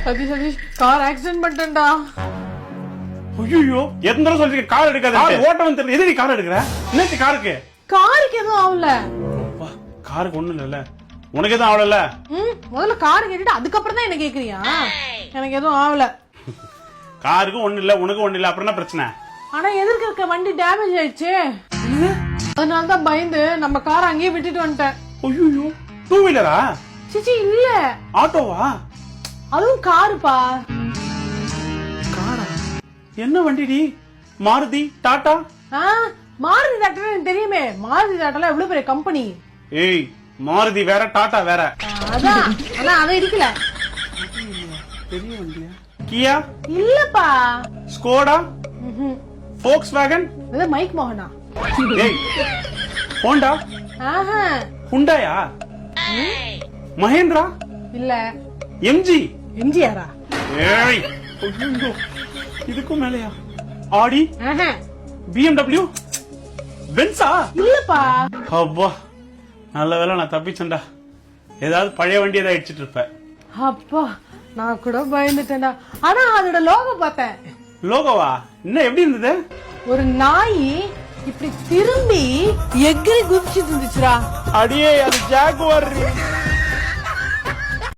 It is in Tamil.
Satish car accident பண்ணிட்டேன்டா. ஐயோ எத்தனை தடவை சொல்லிருக்கேன் கார் எடுக்காத, ஓட்ட வந்து எது நீ கார் எடுக்கிற? என்ன காருக்கு? காருக்கு எதுவும் ஆகல. காருக்கு ஒண்ணும் இல்ல, உனக்கு எதுவும் ஆகல? முதல்ல கார் கேட்டுட்டு அதுக்கப்புறம் தான் என்ன கேக்குறியா? எனக்கு எதுவும் ஆகல. காருக்கு ஒண்ணு இல்ல, உனக்கு ஒண்ணு இல்ல, அப்புறம் என்ன பிரச்சனை? ஆனா எதிர்க்க இருக்க வண்டி டேமேஜ் ஆயிடுச்சு, அதனாலதான் பயந்து நம்ம கார் அங்கேயே விட்டுட்டு வந்துட்டேன். ஐயோ, டூ வீலரா? சிச்சி இல்ல, ஆட்டோவா? அதுவும் காருப்பா. காரா? என்ன வண்டிடி? மாருதி, டாடா? மாருதி டாட்டா எனக்கு தெரியுமே, மாருதி டாட்டால எவ்வளவு பெரிய கம்பெனி. ஏய், மாருதி வேற, டாடா வேற. அதான், ஆனா அதை இடிக்கல. பெரிய வண்டியா? கியா? இல்லப்பா. ஸ்கோடா? ஃபோக்ஸ் வேகன்? இது மைக் மோகனா. ஏய், ஹோண்டா? ஹுண்டாயா? மஹேந்திரா? இல்ல. எம்ஜி? எம்ஜிஆரா? ஏய், ஐயோ, இதுக்கும் மேலையா? ஆடி? BMW? பென்ஸா? இல்லப்பா. அப்பா, நல்ல வேளை நான் தப்பிச்சேன்டா. ஏதாவது பழைய வண்டி ஏதாவது அடிச்சிட்டு இருப்பேன். அப்பா, நான் கூட பயந்துட்டேன்டா. ஆனா அதோட லோகோ பார்த்தேன். லோகோவா? என்ன எப்படி இருந்தது? ஒரு நாய் இப்படி திரும்பி எகிரி குதிச்சிட்டு இருந்துச்சுடா. அடியே, அது ஜாகுவார்.